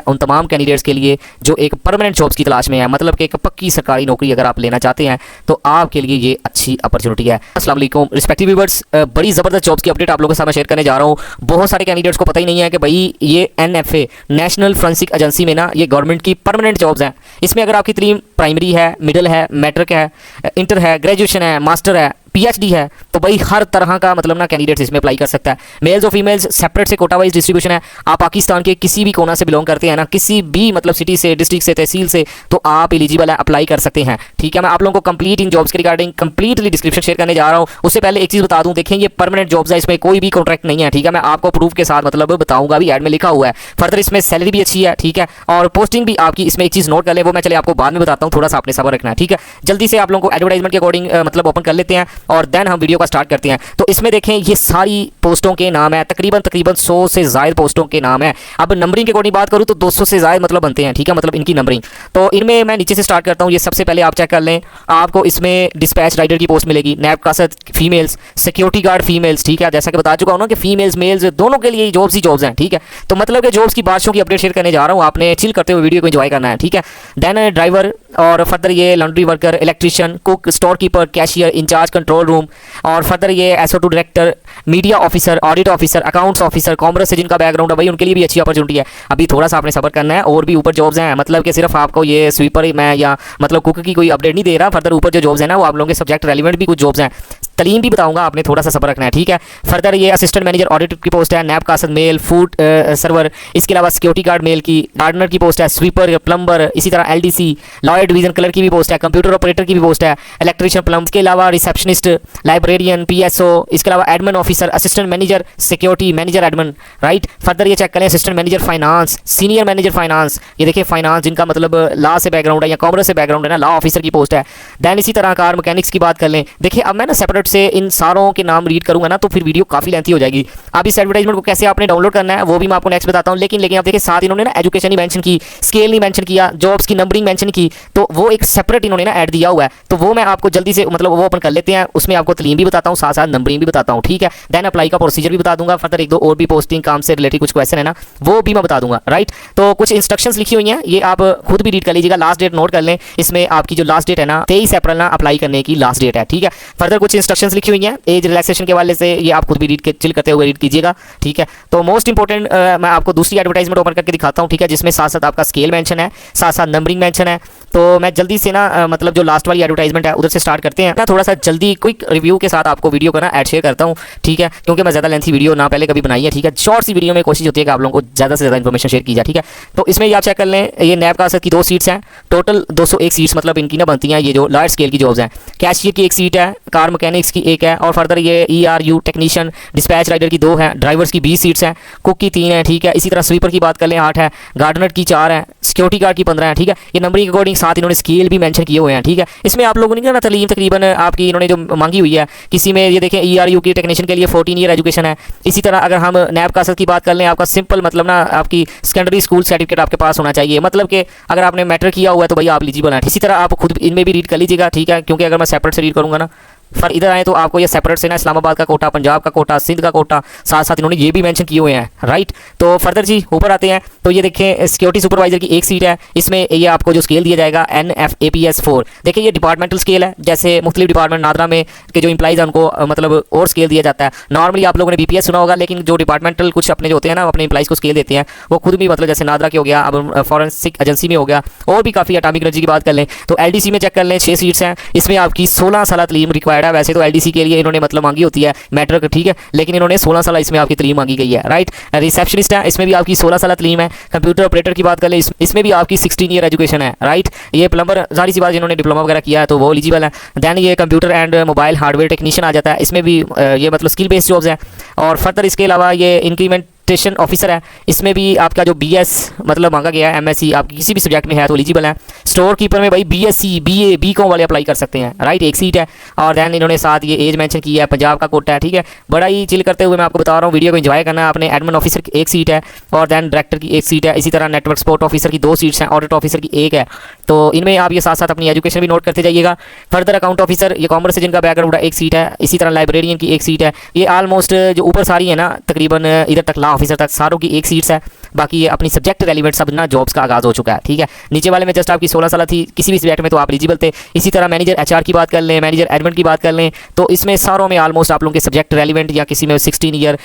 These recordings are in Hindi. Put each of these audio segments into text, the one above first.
उन तमाम कैंडिडेट्स के लिए जो एक परमानेंट जॉब्स की तलाश में है, मतलब कि एक पक्की सरकारी नौकरी अगर आप लेना चाहते हैं तो आपके लिए ये अच्छी अपॉर्चुनिटी है। अस्सलाम वालेकुम रिस्पेक्टिव व्यूअर्स, बड़ी ज़बरदस्त जॉब्स की अपडेट आप लोगों के साथ शेयर करने जा रहा हूँ। बहुत सारे कैंडिडेट्स को पता ही नहीं है कि भाई ये NFA नेशनल फोरेंसिक एजेंसी में ना ये गवर्नमेंट की परमानेंट जॉब्स हैं। इसमें अगर आपकी तलीम प्राइमरी है, मिडिल है, मैट्रिक है, इंटर है, ग्रेजुएशन है, मास्टर है, PhD है, तो भाई हर तरह का मतलब ना कैंडिडेट्स इसमें अप्लाई कर सकता है। मेल्स और फीमेल्स सेपरेट से कोटा वाइज डिस्ट्रीब्यूशन है। आप पाकिस्तान के किसी भी कोना से बिलोंग करते हैं ना, किसी भी मतलब सिटी से, डिस्ट्रिक्ट से, तहसील से, तो आप एलिजिबल है, अप्लाई कर सकते हैं। ठीक है, मैं आप लोगों को कंप्लीट इन जॉब्स के रिगार्डिंग कंप्लीटली डिस्क्रिप्शन शेयर करने जा रहा हूँ। उससे पहले एक चीज़ बता दूँ, देखें ये परमानेंट जॉब्स है, इसमें कोई भी कॉन्ट्रैक्ट नहीं है। ठीक है, मैं आपको प्रूफ के साथ मतलब बताऊंगा भी, ऐड में लिखा हुआ है। फर्दर इसमें सैलरी भी अच्छी है। ठीक है, और पोस्टिंग भी आपकी इसमें एक चीज़ नोट कर ले, वो मैं चले आपको बाद में बताता हूँ, थोड़ा सा आपने सब्र रखना है। ठीक है, जल्दी से आप लोगों को एडवर्टाइजमेंट के अकॉर्डिंग मतलब ओपन कर लेते हैं और देन हम वीडियो स्टार्ट करते हैं। तो इसमें देखें ये सारी पोस्टों के नाम है, तकरीबन 100 से ज़ायद पोस्टों के नाम है। अब नंबरिंग के अकॉर्डिंग बात करूं तो 200 से ज़ायद मतलब बनते हैं। ठीक है, मतलब इनकी नंबरिंग। तो इनमें मैं नीचे से स्टार्ट करता हूं। ये सबसे पहले आप चेक कर लें, आपको इसमें डिस्पैच राइडर की पोस्ट मिलेगी, नैब कासद फीमेल्स, सिक्योरिटी गार्ड फीमेल्स। ठीक है, जैसा कि बता चुका हूं ना कि फीमेल्स मेल्स दोनों के लिए जॉब्स ही जॉब्स हैं। ठीक है, तो मतलब कि जॉब्स की बारिशों की अपडेट शेयर करने जा रहा हूँ, आपने चिल करते हुए वीडियो को एंजॉय करना है। ठीक है, देन ड्राइवर और फर्दर ये laundry worker, electrician, cook, store keeper, cashier, incharge control room, और फर्दर ये SO2 director, media officer, audit officer, accounts officer, commerce से जिनका बैकग्राउंड है भाई उनके लिए भी अच्छी अपॉर्चुनिटी है। अभी थोड़ा सा आपने सब्र करना है, और भी ऊपर जॉब्स हैं, मतलब कि सिर्फ आपको ये स्वीपर मैं या मतलब कुक की कोई अपडेट नहीं दे रहा। फर्दर ऊपर जो जॉब्स हैं ना वो आप लोगों के सब्जेक्ट रेलिवेंट भी कुछ जॉब्स हैं, तलीम भी बताऊंगा, आपने थोड़ा सा सब्र रखना है। ठीक है, फर्दर ये असिस्टेंट मैनेजर ऑडिट की पोस्ट है, नैब कासद मेल, फूड सर्वर, इसके अलावा सिक्योरिटी गार्ड मेल की, गार्डनर की पोस्ट है, स्वीपर, प्लम्बर, इसी तरह LDC लॉयर डिवीजन क्लर्क की भी पोस्ट है, कंप्यूटर ऑपरेटर की भी पोस्ट है, इलेक्ट्रिशियन प्लम्बर, इसके अलावा रिसेप्शनिस्ट, लाइब्रेरियन, PSO, इसके अलावा admin officer, assistant manager security, manager admin. Right, further ये चेक करें assistant manager finance, senior manager finance, ये देखिए फाइनेंस जिनका मतलब लॉ से बैकग्राउंड है या कॉमर्स से बैकग्राउंड है ना, लॉ ऑफिसर की पोस्ट है। दैन इसी तरह कार मैकेनिक्स की बात कर लें। देखिए अब मैं ना सेपरेट से इन सारों के नाम रीड करूंगा ना तो फिर वीडियो काफी लेंथी हो जाएगी। अब इस एडवर्टाइजमेंट को कैसे आपने डाउनलोड करना है वो भी मैं आपको नेक्स्ट बताता हूं। लेकिन आप देखिए साथ इन्होंने ना एजुकेशन नहीं मेंशन की, स्केल नहीं मेंशन किया, जॉब्स की नंबरिंग मेंशन की, तो वो एक सेपरेट इन्होंने ना ऐड दिया हुआ है। तो वो मैं आपको जल्दी से मतलब वो ओपन कर लेते हैं, उसमें आपको तलीम भी बताता हूँ, साथ साथ नंबरिंग भी बताता हूँ। ठीक है, देन अप्लाई का प्रोसीजर भी बता दूंगा। फर्दर एक दो और भी पोस्टिंग काम से रिलेटेड कुछ क्वेश्चन है ना वो भी मैं बता दूंगा। राइट, तो कुछ इंस्ट्रक्शंस लिखी हुई हैं, ये आप खुद भी रीड कर लीजिएगा। लास्ट डेट नोट कर लें, इसमें आपकी जो लास्ट डेट है ना 23 अप्रैल ना अप्लाई करने की लास्ट डेट है। ठीक है, फर्दर कुछ इंस्ट्रक्शंस लिखी हुई हैं एज रिलैक्सेशन के वाले से, ये आप खुद भी रीड के चिल करते हुए रीड कीजिएगा। ठीक है, तो मोस्ट इंपॉर्टेंट मैं आपको दूसरी एडवर्टाइजमेंट ओपन करके दिखाता हूँ। ठीक है, जिसमें साथ साथ आपका स्केल मेंशन है, साथ साथ नंबरिंग मेंशन है। तो मैं जल्दी से ना मतलब जो लास्ट वाली एडवर्टाइजमेंट है उधर से स्टार्ट करते हैं ना, थोड़ा सा जल्दी क्विक रिव्यू के साथ आपको वीडियो का ना ऐड शेयर करता हूँ। ठीक है, क्योंकि मैं ज़्यादा लेंथी वीडियो ना पहले कभी बनाई है। ठीक है, शॉर्ट सी वीडियो में कोशिश होती है कि आप लोगों को ज़्यादा से ज़्यादा इन्फॉर्मेशन शेयर की जाए। ठीक है, तो इसमें आप चेक कर लें, ये नैब कासद की 2 सीट्स हैं, टोटल 201 सीट्स मतलब इनकी ना बनती हैं, ये जो लार्ज स्केल की जॉब्स हैं। कैशियर की 1 सीट है, कार मैकेनिक्स की 1 है, और फर्दर ये ERU टेक्नीशियन, डिस्पैच राइडर की 2 है, ड्राइवर्स की 20 सीट्स हैं, कुक की 3 है। ठीक है, इसी तरह स्वीपर की बात कर लें 8 है, गार्डनर की 4 है, सिक्योरिटी गार्ड की 15 है। ठीक है, ये नंबरिंग के अकॉर्डिंग साथ इन्होंने स्केल भी मेंशन किए हुए हैं। ठीक है, इसमें आप लोगों ने ना तलीम तकरीबन आपकी इन्होंने जो मांगी हुई है, किसी में ये देखें ERU की टेक्नीशियन के लिए 14 ईयर एजुकेशन है। इसी तरह अगर हम नैब कासद की बात कर लें, आपका सिंपल मतलब ना आपकी सेकेंडरी स्कूल सर्टिफिकेट आपके पास होना चाहिए, मतलब कि अगर आपने मैट्रिक किया हुआ है तो भाई आप एलिजिबल हैं। इसी तरह आप खुद इनमें भी रीड कर लीजिएगा। ठीक है, क्योंकि अगर मैं सेपरेट से रीड करूँगा ना फिर इधर आए तो आपको ये सेपरेट से ना इस्लामाबाद का कोटा, पंजाब का कोटा, सिंध का कोटा साथ साथ इन्होंने ये भी मेंशन किए हुए हैं। राइट, तो फर्दर जी ऊपर आते हैं तो ये देखें सिक्योरिटी सुपरवाइजर की 1 सीट है, इसमें ये आपको जो स्केल दिया जाएगा NFAPS 4। देखिए ये डिपार्टमेंटल स्केल है, जैसे मुख्तलिफ डिपार्टमेंट नादरा में के जो इंप्लाइज हैं उनको मतलब और स्केल दिया जाता है। नॉर्मली आप लोगों ने BPS सुना होगा, लेकिन जो डिपार्टमेंटल कुछ अपने जो होते हैं ना अपने इंप्लाइज को स्केल देते हैं, वो खुद भी मतलब जैसे नादरा के हो गया, अब फॉरेंसिक एजेंसी में हो गया, और भी काफ़ी एटॉमिक एनर्जी की बात कर लें तो LDC में चेक कर लें 6 सीट्स हैं, इसमें आपकी 16 साल तलीम रिक्वायर्ड है। वैसे तो LDC के लिए इन्होंने मतलब मांगी होती है मैट्रिक। ठीक है, लेकिन इन्होंने 16 साल इसमें आपकी तलीम मांगी गई है। राइट, रिसेप्शनिस्ट है, इसमें भी आपकी 16 साल तलीम है। कंप्यूटर ऑपरेटर की बात कर ले, इसमें भी आपकी 16 ईयर एजुकेशन है। राइट, ये प्लम्बर जारी सी बात जिन्होंने डिप्लोमा वगैरह किया है तो वो एलिजिबल है। दैन ये computer and mobile hardware technician आ जाता है, इसमें भी ये मतलब स्किल बेस्ड जॉब्स है। और फर्दर इसके अलावा ये इंक्रीमेंट स्टेशन ऑफिसर है, इसमें भी आपका जो BS मतलब मांगा गया है, MSc आपकी किसी भी सब्जेक्ट में है तो एलिजिबल है। स्टोर कीपर में भाई BSc BA BCom वाले अप्लाई कर सकते हैं। राइट, 1 सीट है, और दैन इन्होंने साथ ये एज मेंशन की है, पंजाब का कोटा है। ठीक है, बड़ा ही चिल करते हुए मैं आपको बता रहा हूँ, वीडियो को एंजॉय करना है आपने। एडमिन ऑफिसर की 1 सीट है, और दैन डायरेक्टर की 1 सीट है। इसी तरह नेटवर्क सपोर्ट ऑफिसर की 2 सीट्स हैं, ऑडिट ऑफिसर की 1 है। तो इनमें आप ये साथ साथ अपनी एजुकेशन भी नोट करते जाइएगा। फर्दर अकाउंट ऑफिसर ये कॉमर्स से जिनका बैकग्राउंड 1 सीट है। इसी तरह लाइब्रेरियन की 1 सीट है। ये ऑलमोस्ट जो ऊपर सारी है ना तकरीबन इधर तक लॉ ऑफिसर तक सारों की एक सीट्स है। बाकी ये अपनी सब्जेक्ट रेलिवेंट सब ना जॉब्स का आगाज़ हो चुका है, ठीक है। नीचे वाले में जस्ट आपकी 16 साल थी किसी भी सब्जेक्ट में तो आप एलिजिबल थे। इसी तरह मैनेजर एचआर की बात कर लें, मैनेजर एडमिन की बात कर लें, तो इसमें सारों में ऑलमोस्ट आप लोगों के सब्जेक्ट रेलिवेंट या किसी में 16 ईयर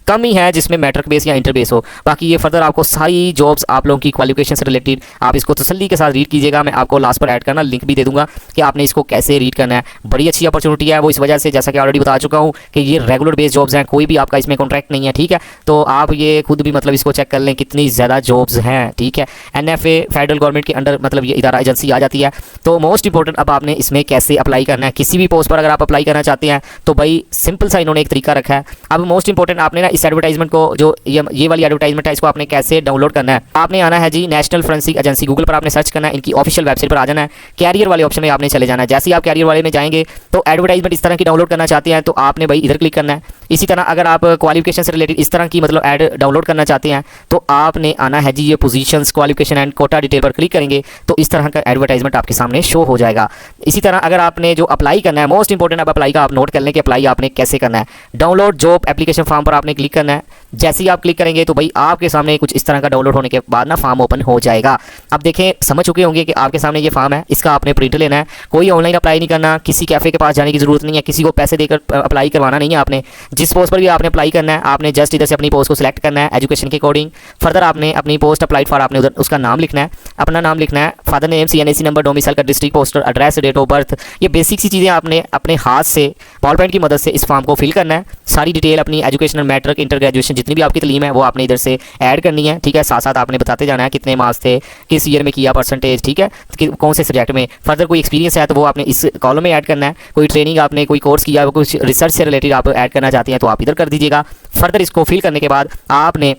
कम ही है जिसमें मैट्रिक बेस या इंटर बेस हो। बाकी ये फर्दर आपको सारी जॉब्स आप लोगों की क्वालिफिकेशन से रिलेटेड आप इसको तसल्ली के साथ रीड कीजिएगा। मैं आपको लास्ट पर ऐड करना लिंक भी दे दूंगा कि आपने इसको कैसे रीड करना है। बड़ी अच्छी अपॉर्चुनिटी है वो इस वजह से, जैसा कि ऑलरेडी बता चुका हूँ कि ये रेगुलर बेस जॉब्स हैं, कोई भी आपका इसमें कॉन्ट्रैक्ट नहीं है, ठीक है। तो आप ये खुद भी मतलब इसको चेक कर लें कितनी ज़्यादा जॉब्स हैं, ठीक है। NFA फेडरल गवर्नमेंट के अंडर मतलब ये इदारा एजेंसी आ जाती है। तो मोस्ट इंपॉर्टेंट अब आपने इसमें कैसे अप्लाई करना है। किसी भी पोस्ट पर अगर आप अप्लाई करना चाहते हैं तो भाई सिंपल सा इन्होंने एक तरीका रखा है। अब मोस्ट इंपॉर्टेंट आपने ना इस एडवर्टाइजमेंट को, जो ये वाली एडवर्टाइजमेंट है, इसको आपने कैसे डाउनलोड करना है। आपने आना है जी नेशनल फोरेंसिक एजेंसी, गूगल पर आपने सर्च करना है, इनकी ऑफिशियल वेबसाइट पर आ जाना है, कैरियर वाले ऑप्शन में आपने चले जाना है। जैसे ही आप कैरियर वाले में जाएंगे तो एडवर्टाइजमेंट इस तरह की डाउनलोड करना चाहते हैं तो आपने भाई इधर क्लिक करना है। इसी तरह अगर आप क्वालिफिकेशन से रिलेटेड इस तरह की मतलब ऐड डाउनलोड करना चाहते हैं तो आपने आना है जी ये positions, qualification and quota detail पर क्लिक करेंगे तो इस तरह का एडवर्टाइजमेंट आपके सामने शो हो जाएगा। इसी तरह अगर आपने जो अप्लाई करना है, मोस्ट इंपॉर्टेंट अब अप्लाई का आप नोट कर लें कि अप्लाई आपने कैसे करना है। डाउनलोड जॉब एप्लीकेशन फॉर्म पर आपने क्लिक करना है। जैसे ही आप क्लिक करेंगे तो भाई आपके सामने कुछ इस तरह का डाउनलोड होने के बाद ना फॉर्म ओपन हो जाएगा। अब देखें, समझ चुके होंगे कि आपके सामने ये फॉर्म है, इसका आपने प्रिंट लेना है। कोई ऑनलाइन अप्लाई नहीं करना, किसी कैफे के पास जाने की जरूरत नहीं है, किसी को पैसे देकर अप्लाई करवाना नहीं है। आपने जिस पोस्ट पर भी आपने अप्लाई करना है आपने जस्ट इधर से अपनी पोस्ट को सिलेक्ट करना है एजुकेशन के अकॉर्डिंग। फर्दर आपने अपनी पोस्ट अप्लाइड फॉर आपने उधर उसका नाम लिखना है, अपना नाम लिखना है, father name, CNAC number, domicile का district, postal address, date of birth, ये बेसिक सी चीज़ें आपने अपने हाथ से बॉल पेन की मदद से इस फॉर्म को फिल करना है। सारी डिटेल अपनी एजुकेशनल, मैट्रिक, इंटर ग्रेजुएशन जितनी भी आपकी तालीम है वो आपने इधर से ऐड करनी है, ठीक है। साथ साथ आपने बताते जाना है कितने मार्क्स थे, किस ईयर में किया परसेंटेज, ठीक है, कौन से सब्जेक्ट में। फर्दर कोई एक्सपीरियंस है तो वो आपने इस कॉलम में ऐड करना है। कोई ट्रेनिंग आपने कोई कोर्स किया, कुछ रिसर्च से रिलेटेड आप ऐड करना चाहते हैं तो आप इधर कर दीजिएगा। फर्दर इसको फिल करने के बाद आपने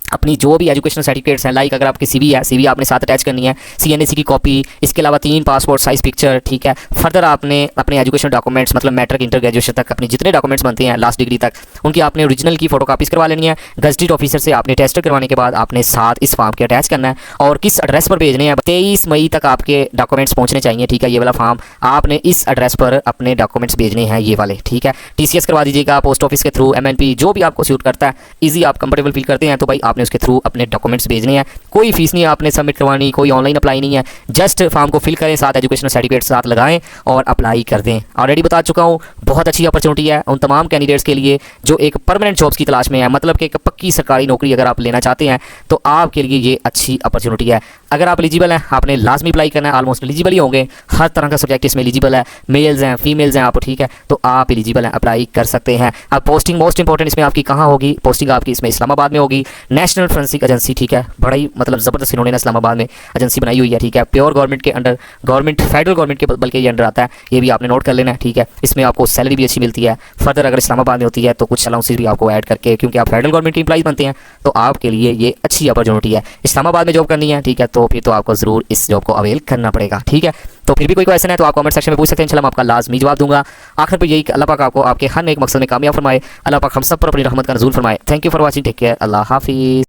अपनी जो भी एजुकेशनल सर्टिफिकेट्स हैं, लाइक अगर आपकी CV है, CV आपने साथ अटैच करनी है, CNAC की कॉपी, इसके अलावा 3 पासपोर्ट साइज़ पिक्चर, ठीक है। फर्दर आपने अपने एजुकेशनल डॉक्यूमेंट्स मतलब मैट्रिक, इंटर ग्रेजुएशन तक अपने जितने डॉक्यूमेंट्स बनते हैं लास्ट डिग्री तक उनकी आपने ओरिजिनल की फोटोकॉपीज़ करवा लेनी है। गजटेड ऑफिसर से आपने टेस्ट करवाने के बाद आपने साथ इस फॉर्म के अटैच करना है और किस एड्रेस पर भेजने हैं। 23 मई तक आपके डॉक्यूमेंट्स पहुँचने चाहिए, ठीक है। ये वाला फॉर्म आपने इस एड्रेस पर अपने डॉक्यूमेंट्स भेजने हैं, ये वाले, ठीक है। TCS करवा दीजिएगा पोस्ट ऑफिस के थ्रू, MNP जो भी आपको सूट करता है, ईजी आप कंफर्टेबल फील करते हैं तो भाई आपने उसके थ्रू अपने डॉक्यूमेंट्स भेजने हैं। कोई फीस नहीं है आपने सबमिट करवानी, कोई ऑनलाइन अप्लाई नहीं है। जस्ट फॉर्म को फिल करें, साथ एजुकेशनल सर्टिफिकेट साथ लगाएं और अप्लाई कर दें। ऑलरेडी बता चुका हूँ, बहुत अच्छी अपॉर्चुनिटी है उन तमाम कैंडिडेट्स के लिए जो एक परमानेंट जॉब्स की तलाश में है, मतलब कि एक पक्की सरकारी नौकरी अगर आप लेना चाहते हैं तो आपके लिए ये अच्छी अपॉर्चुनिटी है। अगर आप एलिजिबल हैं आपने लाजमी अप्लाई करना है, ऑलमोस्ट एलिजिबल ही होंगे, हर तरह का सब्जेक्ट इसमें एलिजिबल है, मेल्स हैं, फीमेल्स हैं आप, ठीक है। तो आप एलिजिबल हैं, अप्लाई कर सकते हैं। अब पोस्टिंग मोस्ट इंपॉर्टेंट इसमें आपकी कहाँ होगी, पोस्टिंग आपकी इसमें इस्लामाबाद में होगी, नेशनल फोरेंसिक एजेंसी, ठीक है। बड़ा ही मतलब ज़बरदस्त इन्होंने इस्लामाबाद में एजेंसी बनाई हुई है, ठीक है। प्योर गवर्नमेंट के अंडर, गवर्नमेंट फेडरल गवर्नमेंट के बल्कि ये अंडर आता है, ये भी आपने नोट कर लेना है, ठीक है। इसमें आपको सैलरी भी अच्छी मिलती है। फर्दर अगर इस्लामाबाद में होती है तो कुछ अलाउंसेस भी आपको ऐड करके, क्योंकि आप फेडरल गवर्नमेंट के एम्प्लॉइज बनते हैं तो आपके लिए ये अच्छी अपॉर्चुनिटी है। इस्लामाबाद में जॉब करनी है, ठीक है, तो फिर तो आपको ज़रूर इस जॉब को अवेल करना पड़ेगा, ठीक है। तो फिर भी कोई क्वेश्चन है तो आप कमेंट सेक्शन में पूछ सकते हैं, इंशाल्लाह मैं आपका लाजमी जवाब दूंगा। आखिर पर यही अल्लाह पाक आपको आपके हर एक मकसद में कामयाब फरमाए, अल्लाह पाक हम सब पर अपनी रहमत का नज़ूल फरमाए। Thank you for watching, take care, अल्लाह हाफिज़।